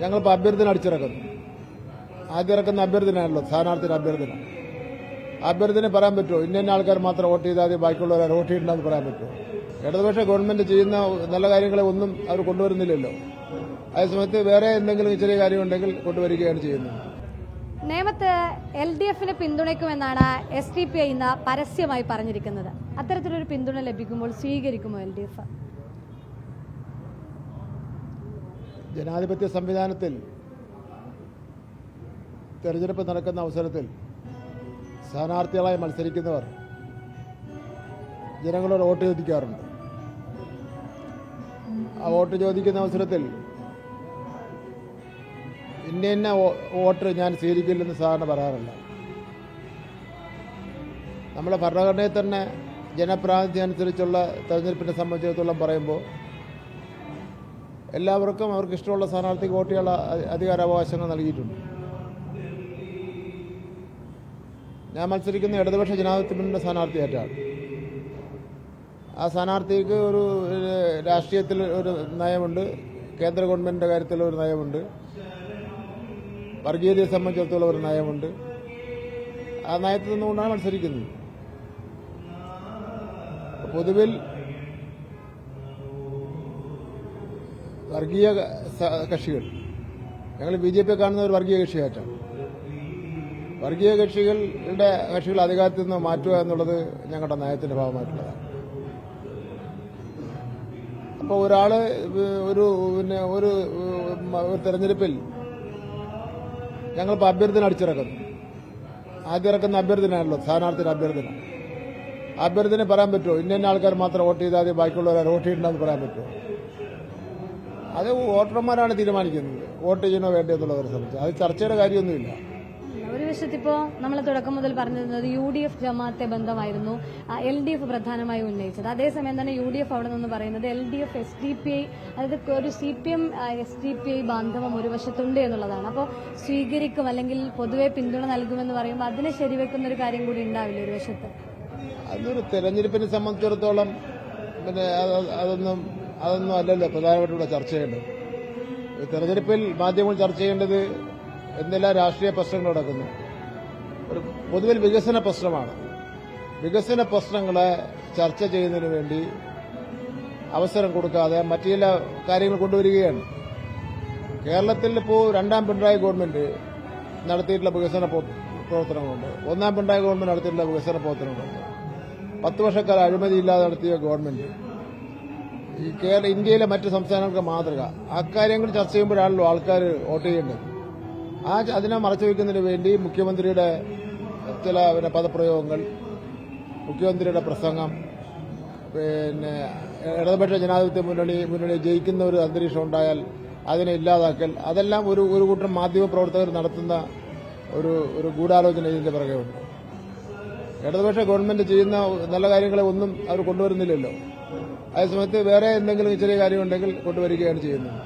ഞങ്ങളിപ്പോൾ അഭ്യർത്ഥന അടിച്ചിറക്കുന്നു. ആദ്യം ഇറക്കുന്ന അഭ്യർത്ഥനയാണല്ലോ, സ്ഥാനാർത്ഥിയുടെ അഭ്യർത്ഥന. അഭ്യർത്ഥന പറയാൻ പറ്റുമോ? ഇന്ന ആൾക്കാർ മാത്രം വോട്ട് ചെയ്താൽ മതി, ബാക്കിയുള്ളവർ വോട്ട് ചെയ്യണ്ടെന്ന് പറയാൻ പറ്റുമോ? ഇടതുപക്ഷ ഗവൺമെന്റ് ചെയ്യുന്ന നല്ല കാര്യങ്ങളെ ഒന്നും അവർ കൊണ്ടുവരുന്നില്ലല്ലോ. അതേസമയത്ത് വേറെ എന്തെങ്കിലും ചെറിയ കാര്യമുണ്ടെങ്കിൽ കൊണ്ടുവരികയാണ് ചെയ്യുന്നത്. നേമത്ത് LDFനെ പിന്തുണയ്ക്കുമെന്നാണ് SDPI ഇന്ന് പരസ്യമായി പറഞ്ഞിരിക്കുന്നത്. അത്തരത്തിലൊരു പിന്തുണ ലഭിക്കുമ്പോൾ സ്വീകരിക്കുമോ LDF? ജനാധിപത്യ സംവിധാനത്തിൽ തെരഞ്ഞെടുപ്പ് നടക്കുന്ന അവസരത്തിൽ സ്ഥാനാർത്ഥികളായി മത്സരിക്കുന്നവർ ജനങ്ങളോട് വോട്ട് ചോദിക്കാറുണ്ട്. ആ വോട്ട് ചോദിക്കുന്ന അവസരത്തിൽ ഇന്ന വോട്ട് ഞാൻ സ്വീകരിക്കില്ലെന്ന് സാധാരണ പറയാറില്ല. നമ്മുടെ ഭരണഘടനയിൽ തന്നെ ജനപ്രാതിനിധ്യം അനുസരിച്ചുള്ള തെരഞ്ഞെടുപ്പിനെ സംബന്ധിച്ചിടത്തോളം പറയുമ്പോൾ എല്ലാവർക്കും അവർക്ക് ഇഷ്ടമുള്ള സ്ഥാനാർത്ഥിക്ക് വോട്ട് ചെയ്യാനുള്ള അധികാരാവകാശങ്ങൾ നൽകിയിട്ടുണ്ട്. ഞാൻ മത്സരിക്കുന്ന ഇടതുപക്ഷ ജനാധിപത്യ മുന്നണിയുടെ സ്ഥാനാർത്ഥിയായിട്ടാണ്. ആ സ്ഥാനാർത്ഥിക്ക് ഒരു രാഷ്ട്രീയത്തിൽ ഒരു നയമുണ്ട്, കേന്ദ്ര ഗവൺമെന്റിന്റെ കാര്യത്തിൽ ഒരു നയമുണ്ട്, വർഗീയതയെ സംബന്ധിച്ചിടത്തോളം ഒരു നയമുണ്ട്. ആ നയത്തിൽ നിന്നുകൊണ്ടാണ് മത്സരിക്കുന്നത്. പൊതുവിൽ വർഗീയ കക്ഷികൾ, ഞങ്ങൾ BJP കാണുന്ന ഒരു വർഗീയ കക്ഷിയായിട്ടാണ്. വർഗീയ കക്ഷികൾ അധികാരത്തിൽ നിന്ന് മാറ്റുക എന്നുള്ളത് ഞങ്ങളുടെ നയത്തിന്റെ ഭാഗമായിട്ടുള്ളതാണ്. അപ്പോൾ ഒരാള് ഒരു തെരഞ്ഞെടുപ്പിൽ ഞങ്ങളിപ്പോൾ അഭ്യർത്ഥന അടിച്ചിറക്കുന്നു. ആദ്യം ഇറക്കുന്ന അഭ്യർത്ഥനയാണല്ലോ, സ്ഥാനാർത്ഥിയുടെ അഭ്യർത്ഥന. അഭ്യർത്ഥന പറയാൻ പറ്റുമോ? ഇന്ന ആൾക്കാർ മാത്രം വോട്ട് ചെയ്താൽ മതി, ബാക്കിയുള്ളവർ വോട്ട് ചെയ്യണ്ടെന്ന് പറയാൻ പറ്റുമോ? അത് വോട്ടർമാരാണ് തീരുമാനിക്കുന്നത്, വോട്ട് ചെയ്യണോ വേണ്ടോ എന്നുള്ളവരെ സംബന്ധിച്ച്. അത് ചർച്ചയുടെ കാര്യമൊന്നുമില്ല. ഒരു വശത്തിപ്പോ നമ്മൾ തുടക്കം മുതൽ പറഞ്ഞിരുന്നത് UDF ജമാഅത്തെ ബന്ധമായിരുന്നു LDF പ്രധാനമായി ഉന്നയിച്ചത്. അതേസമയം തന്നെ UDF അവിടെ നിന്ന് പറയുന്നത് LDF SDPI, അതായത് ഒരു CPM SDPI ബാന്ധവം ഒരു വശത്തുണ്ട് എന്നുള്ളതാണ്. അപ്പോൾ സ്വീകരിക്കും അല്ലെങ്കിൽ പൊതുവെ പിന്തുണ നൽകുമെന്ന് പറയുമ്പോൾ അതിനെ ശരിവെക്കുന്ന ഒരു കാര്യം കൂടി ഉണ്ടാവില്ല ഒരു വശത്ത്. അതൊരു തെരഞ്ഞെടുപ്പിനെ സംബന്ധിച്ചിടത്തോളം പിന്നെ അതൊന്നും അല്ലല്ലോ പ്രധാനമായിട്ടുള്ള ചർച്ച ചെയ്യേണ്ടത്. തെരഞ്ഞെടുപ്പിൽ മാധ്യമങ്ങൾ ചർച്ച ചെയ്യേണ്ടത് എന്തെല്ലാം രാഷ്ട്രീയ പ്രശ്നങ്ങൾ നടക്കുന്നു. ഒരു പൊതുവിൽ വികസന പ്രശ്നമാണ്. വികസന പ്രശ്നങ്ങളെ ചർച്ച ചെയ്യുന്നതിന് വേണ്ടി അവസരം കൊടുക്കാതെ മറ്റു ചില കാര്യങ്ങൾ കൊണ്ടുവരികയാണ്. കേരളത്തിൽ ഇപ്പോൾ രണ്ടാം പിണറായി ഗവൺമെന്റ് നടത്തിയിട്ടുള്ള വികസന പ്രവർത്തനങ്ങളുണ്ട്, ഒന്നാം പിണറായി ഗവൺമെന്റ് നടത്തിയിട്ടുള്ള വികസന പ്രവർത്തനങ്ങളുണ്ട്. 10 വർഷക്കാലം അഴിമതിയില്ലാതെ നടത്തിയ ഗവൺമെന്റ് ഇന്ത്യയിലെ മറ്റ് സംസ്ഥാനങ്ങൾക്ക് മാതൃക. അക്കാര്യങ്ങൾ ചർച്ച ചെയ്യുമ്പോഴാണല്ലോ ആൾക്കാർ വോട്ട് ചെയ്യേണ്ടത്. അതിനെ മറച്ചുവെക്കുന്നതിന് വേണ്ടി മുഖ്യമന്ത്രിയുടെ ചില പദപ്രയോഗങ്ങൾ, മുഖ്യമന്ത്രിയുടെ പ്രസംഗം, പിന്നെ ഇടതുപക്ഷ ജനാധിപത്യ മുന്നണി ജയിക്കുന്ന ഒരു അന്തരീക്ഷം ഉണ്ടായാൽ അതിനെ ഇല്ലാതാക്കൽ, അതെല്ലാം ഒരു കൂട്ടം മാധ്യമപ്രവർത്തകർ നടത്തുന്ന ഒരു ഗൂഢാലോചന ഇതിന്റെ പിറകെ ഉണ്ട്. ഇടതുപക്ഷ ഗവൺമെന്റ് ചെയ്യുന്ന നല്ല കാര്യങ്ങളെ ഒന്നും അവർ കൊണ്ടുവരുന്നില്ലല്ലോ. അതേസമയത്ത് വേറെ എന്തെങ്കിലും ചെറിയ കാര്യമുണ്ടെങ്കിൽ കൊണ്ടുവരികയാണ് ചെയ്യുന്നത്.